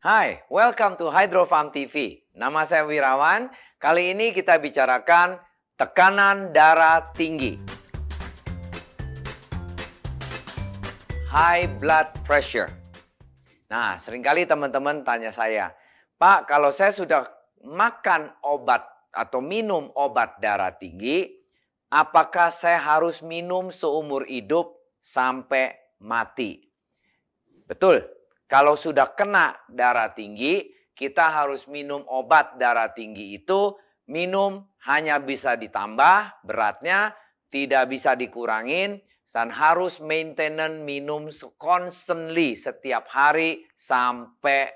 Hai, welcome to Hydro Farm TV. Nama saya Wirawan. Kali ini kita bicarakan tekanan darah tinggi. High blood pressure. Nah, seringkali teman-teman tanya saya, Pak, kalau saya sudah makan obat atau minum obat darah tinggi, apakah saya harus minum seumur hidup sampai mati? Betul. Kalau sudah kena darah tinggi, kita harus minum obat darah tinggi itu, minum hanya bisa ditambah beratnya, tidak bisa dikurangin, dan harus maintenance minum constantly setiap hari sampai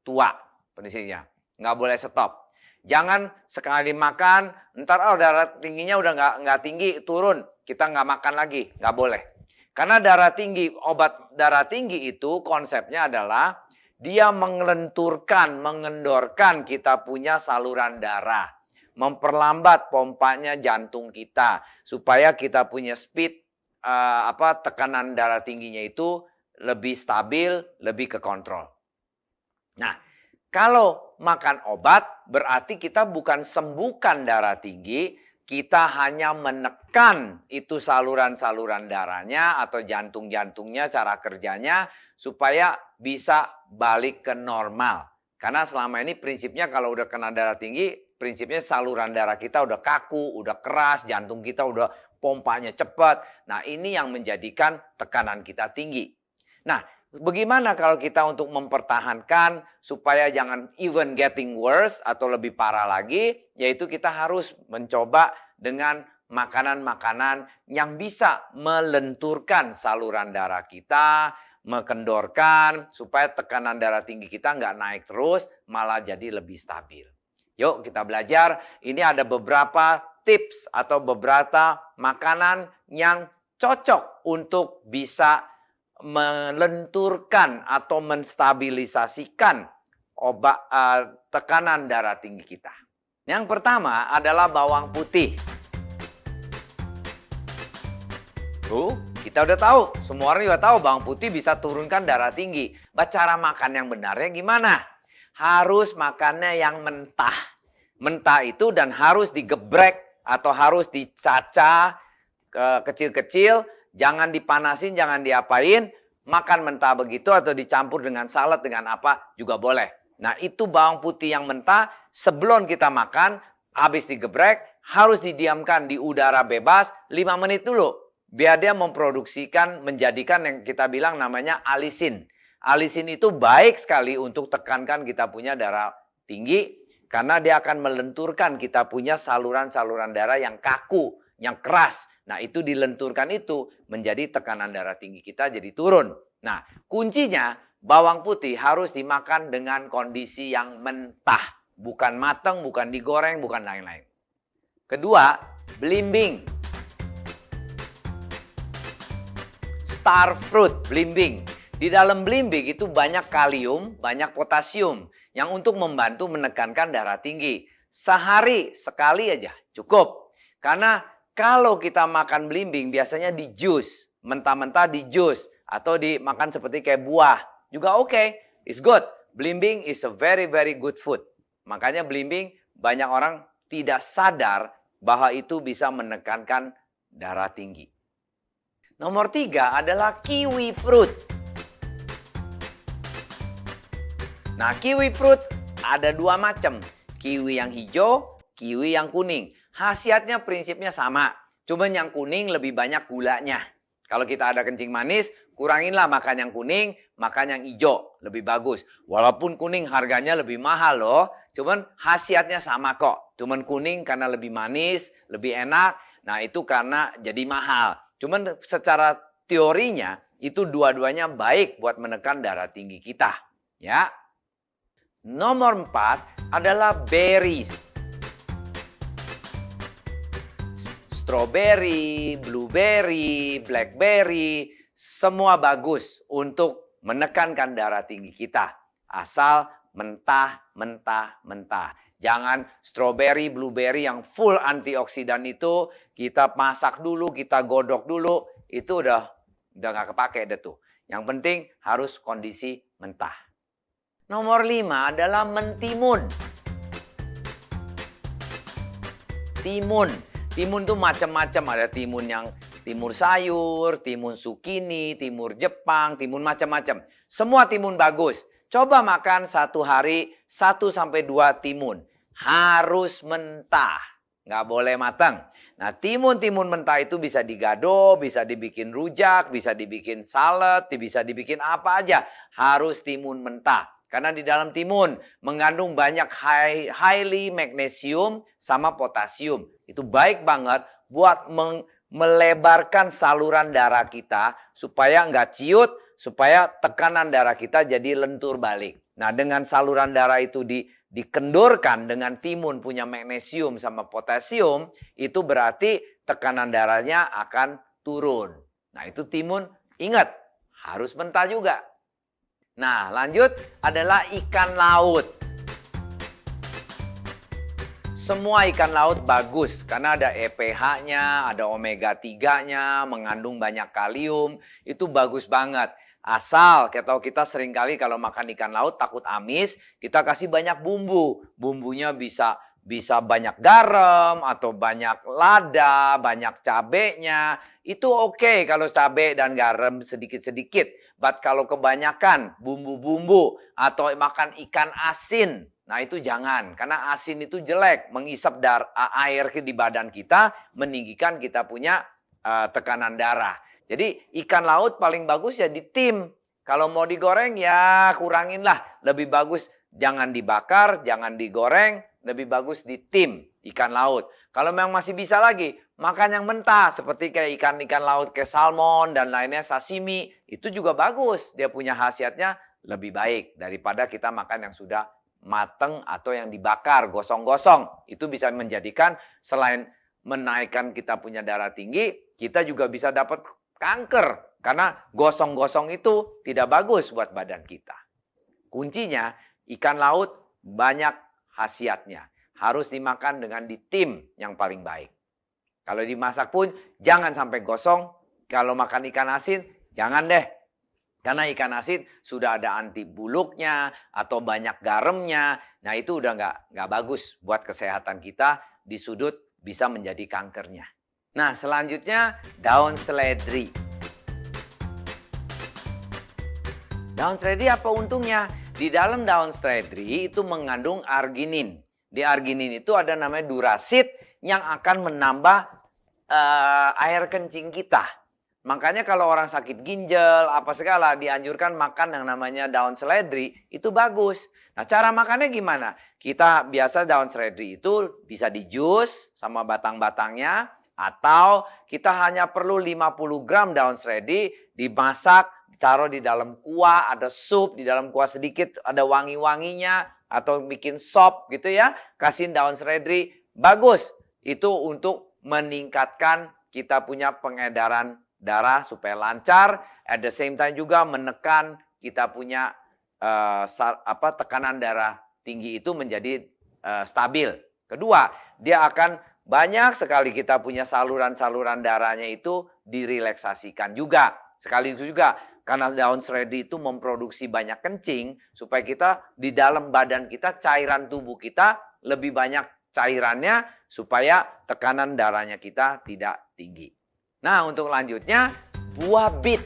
tua. Prinsipnya, nggak boleh stop. Jangan sekali makan, ntar darah tingginya udah nggak tinggi, turun, kita nggak makan lagi, nggak boleh. Karena darah tinggi, obat darah tinggi itu konsepnya adalah dia mengelenturkan, mengendorkan kita punya saluran darah. Memperlambat pompanya jantung kita. Supaya kita punya speed, tekanan darah tingginya itu lebih stabil, lebih ke kontrol. Nah, kalau makan obat berarti kita bukan sembuhkan darah tinggi, kita hanya menekan itu saluran-saluran darahnya atau jantung-jantungnya, cara kerjanya supaya bisa balik ke normal. Karena selama ini prinsipnya kalau udah kena darah tinggi, prinsipnya saluran darah kita udah kaku, udah keras, jantung kita udah pompanya cepat. Nah, ini yang menjadikan tekanan kita tinggi. Nah, bagaimana kalau kita untuk mempertahankan supaya jangan even getting worse atau lebih parah lagi, yaitu kita harus mencoba dengan makanan-makanan yang bisa melenturkan saluran darah kita, mengendorkan supaya tekanan darah tinggi kita nggak naik terus, malah jadi lebih stabil. Yuk kita belajar, ini ada beberapa tips atau beberapa makanan yang cocok untuk bisa melenturkan atau menstabilisasikan tekanan darah tinggi kita. Yang pertama adalah bawang putih. Kita udah tahu, semua orang juga tahu bawang putih bisa turunkan darah tinggi. Cara makan yang benarnya gimana? Harus makannya yang mentah. Mentah itu dan harus digeprek atau harus dicacah kecil-kecil. Jangan dipanasin, jangan diapain, makan mentah begitu atau dicampur dengan salad dengan apa juga boleh. Nah itu bawang putih yang mentah sebelum kita makan, habis digeprek, harus didiamkan di udara bebas 5 menit dulu. Biar dia memproduksikan, menjadikan yang kita bilang namanya alisin. Alisin itu baik sekali untuk tekankan kita punya darah tinggi, karena dia akan melenturkan kita punya saluran-saluran darah yang kaku, yang keras. Nah itu dilenturkan itu menjadi tekanan darah tinggi kita jadi turun. Nah kuncinya bawang putih harus dimakan dengan kondisi yang mentah. Bukan matang, bukan digoreng, bukan lain-lain. Kedua, belimbing. Star fruit, belimbing. Di dalam belimbing itu banyak kalium, banyak potasium yang untuk membantu menekankan darah tinggi. Sehari sekali aja cukup. Karena kalau kita makan belimbing biasanya di jus, mentah-mentah di jus atau dimakan seperti kayak buah juga oke, it's good. Belimbing is a very good food. Makanya belimbing banyak orang tidak sadar bahwa itu bisa menekankan darah tinggi. Nomor 3 adalah kiwi fruit. Nah, kiwi fruit ada 2 macam. Kiwi yang hijau, kiwi yang kuning. Khasiatnya prinsipnya sama. Cuman yang kuning lebih banyak gulanya. Kalau kita ada kencing manis, kuranginlah makan yang kuning, makan yang hijau. Lebih bagus. Walaupun kuning harganya lebih mahal loh. Cuman khasiatnya sama kok. Cuman kuning karena lebih manis, lebih enak. Nah itu karena jadi mahal. Cuman secara teorinya, itu dua-duanya baik buat menekan darah tinggi kita. Ya. Nomor 4 adalah berries. Strawberry, blueberry, blackberry, semua bagus untuk menekankan darah tinggi kita. Asal mentah. Jangan strawberry, blueberry yang full antioksidan itu kita masak dulu, kita godok dulu, itu udah nggak kepake deh tuh. Yang penting harus kondisi mentah. Nomor 5 adalah mentimun. Timun. Timun tuh macam-macam. Ada timun yang timun sayur, timun sukini, timun Jepang, timun macam-macam. Semua timun bagus. Coba makan satu hari 1-2 timun. Harus mentah. Nggak boleh matang. Nah, timun-timun mentah itu bisa digado, bisa dibikin rujak, bisa dibikin salad, bisa dibikin apa aja. Harus timun mentah. Karena di dalam timun mengandung banyak highly magnesium sama potasium. Itu baik banget buat melebarkan saluran darah kita supaya nggak ciut, supaya tekanan darah kita jadi lentur balik. Nah, dengan saluran darah itu dikendorkan dengan timun punya magnesium sama potasium, itu berarti tekanan darahnya akan turun. Nah, itu timun, ingat, harus mentah juga. Nah, lanjut adalah ikan laut. Semua ikan laut bagus karena ada EPH-nya, ada omega 3-nya, mengandung banyak kalium, itu bagus banget. Asal kita seringkali kalau makan ikan laut takut amis, kita kasih banyak bumbu. Bumbunya bisa banyak garam atau banyak lada, banyak cabenya. Itu oke kalau cabai dan garam sedikit-sedikit. But kalau kebanyakan bumbu-bumbu atau makan ikan asin, nah itu jangan. Karena asin itu jelek, menghisap air di badan kita, meninggikan kita punya tekanan darah. Jadi ikan laut paling bagus ya ditim. Kalau mau digoreng ya kuranginlah. Lebih bagus jangan dibakar, jangan digoreng. Lebih bagus ditim ikan laut. Kalau memang masih bisa lagi, makan yang mentah. Seperti kayak ikan-ikan laut kayak salmon dan lainnya, sashimi. Itu juga bagus. Dia punya khasiatnya lebih baik daripada kita makan yang sudah mateng atau yang dibakar, gosong-gosong. Itu bisa menjadikan selain menaikkan kita punya darah tinggi, kita juga bisa dapat kanker. Karena gosong-gosong itu tidak bagus buat badan kita. Kuncinya ikan laut banyak khasiatnya. Harus dimakan dengan ditim yang paling baik. Kalau dimasak pun jangan sampai gosong. Kalau makan ikan asin jangan deh. Karena ikan asin sudah ada anti buluknya atau banyak garamnya. Nah itu udah nggak bagus buat kesehatan kita. Di sudut bisa menjadi kankernya. Nah selanjutnya daun seledri. Daun seledri apa untungnya? Di dalam daun seledri itu mengandung arginin. Di arginin itu ada namanya durasid yang akan menambah air kencing kita. Makanya kalau orang sakit ginjal, apa segala, dianjurkan makan yang namanya daun seledri, itu bagus. Nah cara makannya gimana? Kita biasa daun seledri itu bisa di jus sama batang-batangnya, atau kita hanya perlu 50 gram daun seledri dimasak, taruh di dalam kuah, ada sup, di dalam kuah sedikit ada wangi-wanginya, atau bikin sop gitu ya, kasihin daun seledri, bagus. Itu untuk meningkatkan kita punya pengedaran darah supaya lancar, at the same time juga menekan kita punya tekanan darah tinggi itu menjadi stabil. Kedua, dia akan banyak sekali kita punya saluran-saluran darahnya itu direlaksasikan juga. Sekali itu juga karena daun seledri itu memproduksi banyak kencing, supaya kita di dalam badan kita, cairan tubuh kita lebih banyak cairannya, supaya tekanan darahnya kita tidak tinggi. Nah untuk lanjutnya, buah bit.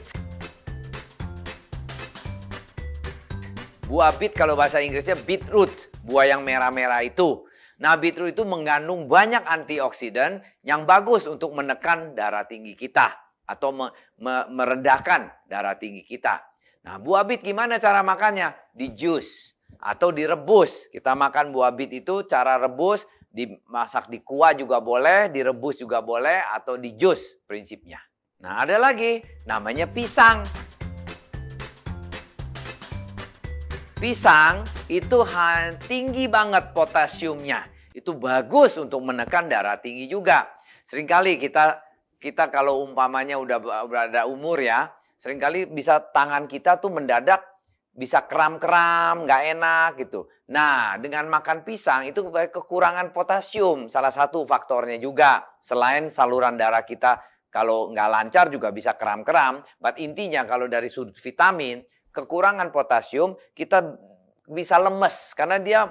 Buah bit kalau bahasa Inggrisnya beetroot, buah yang merah-merah itu. Nah beetroot itu mengandung banyak antioksidan yang bagus untuk menekan darah tinggi kita. Atau merendahkan darah tinggi kita. Nah buah bit gimana cara makannya? Di jus atau direbus. Kita makan buah bit itu cara rebus, dimasak di kuah juga boleh, direbus juga boleh, atau di jus prinsipnya. Nah ada lagi namanya pisang. Pisang itu tinggi banget potasiumnya. Itu bagus untuk menekan darah tinggi juga. Seringkali kita kalau umpamanya udah berada umur ya, seringkali bisa tangan kita tuh mendadak bisa kram-kram, nggak enak gitu. Nah, dengan makan pisang itu kekurangan potasium, salah satu faktornya juga. Selain saluran darah kita kalau nggak lancar juga bisa kram-kram. But intinya kalau dari sudut vitamin, kekurangan potasium kita bisa lemes karena dia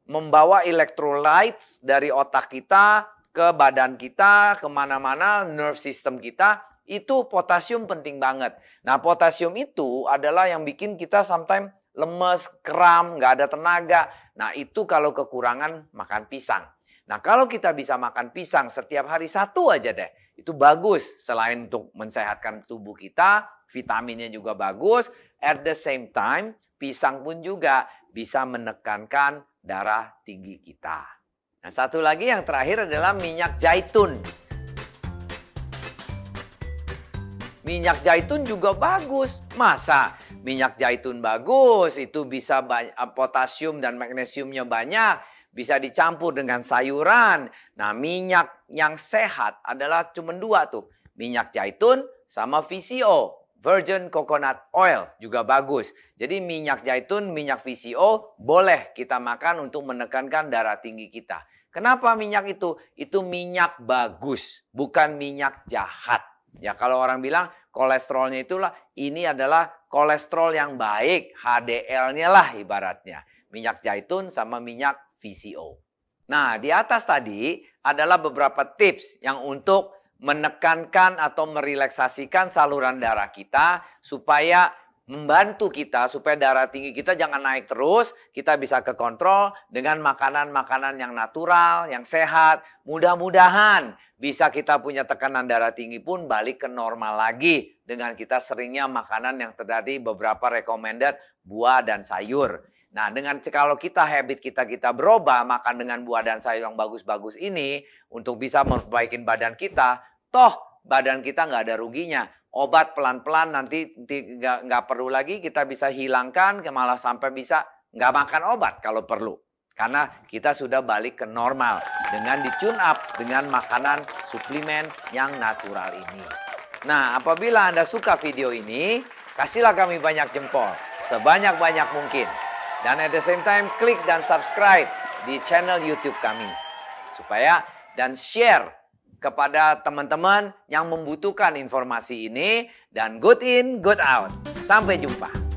membawa electrolytes dari otak kita ke badan kita, kemana-mana, nerve system kita. Itu potasium penting banget. Nah, potasium itu adalah yang bikin kita sometimes lemes, kram, nggak ada tenaga. Nah, itu kalau kekurangan makan pisang. Nah, kalau kita bisa makan pisang setiap hari 1 aja deh, itu bagus. Selain untuk mensehatkan tubuh kita, vitaminnya juga bagus. At the same time, pisang pun juga bisa menekankan darah tinggi kita. Nah, satu lagi yang terakhir adalah minyak zaitun. Minyak zaitun juga bagus. Masa minyak zaitun bagus? Itu bisa potasium dan magnesiumnya banyak. Bisa dicampur dengan sayuran. Nah, minyak yang sehat adalah cuma 2 tuh. Minyak zaitun sama VCO. Virgin Coconut Oil juga bagus. Jadi minyak zaitun, minyak VCO boleh kita makan untuk menekankan darah tinggi kita. Kenapa minyak itu? Itu minyak bagus, bukan minyak jahat. Ya, kalau orang bilang kolesterolnya itulah, ini adalah kolesterol yang baik, HDL-nya lah ibaratnya. Minyak zaitun sama minyak VCO. Nah, di atas tadi adalah beberapa tips yang untuk menekankan atau merelaksasikan saluran darah kita supaya membantu kita supaya darah tinggi kita jangan naik terus, kita bisa kekontrol dengan makanan-makanan yang natural, yang sehat. Mudah-mudahan bisa kita punya tekanan darah tinggi pun balik ke normal lagi dengan kita seringnya makanan yang tadi beberapa recommended buah dan sayur. Nah, kalau kita habit kita berubah makan dengan buah dan sayur yang bagus-bagus ini untuk bisa memperbaiki badan kita, toh badan kita nggak ada ruginya. Obat pelan-pelan nanti nggak perlu lagi, kita bisa hilangkan, malah sampai bisa nggak makan obat kalau perlu. Karena kita sudah balik ke normal dengan di-tune up dengan makanan suplemen yang natural ini. Nah, apabila Anda suka video ini, kasihlah kami banyak jempol, sebanyak-banyak mungkin. Dan at the same time, klik dan subscribe di channel YouTube kami. Dan share kepada teman-teman yang membutuhkan informasi ini. Dan good in, good out. Sampai jumpa.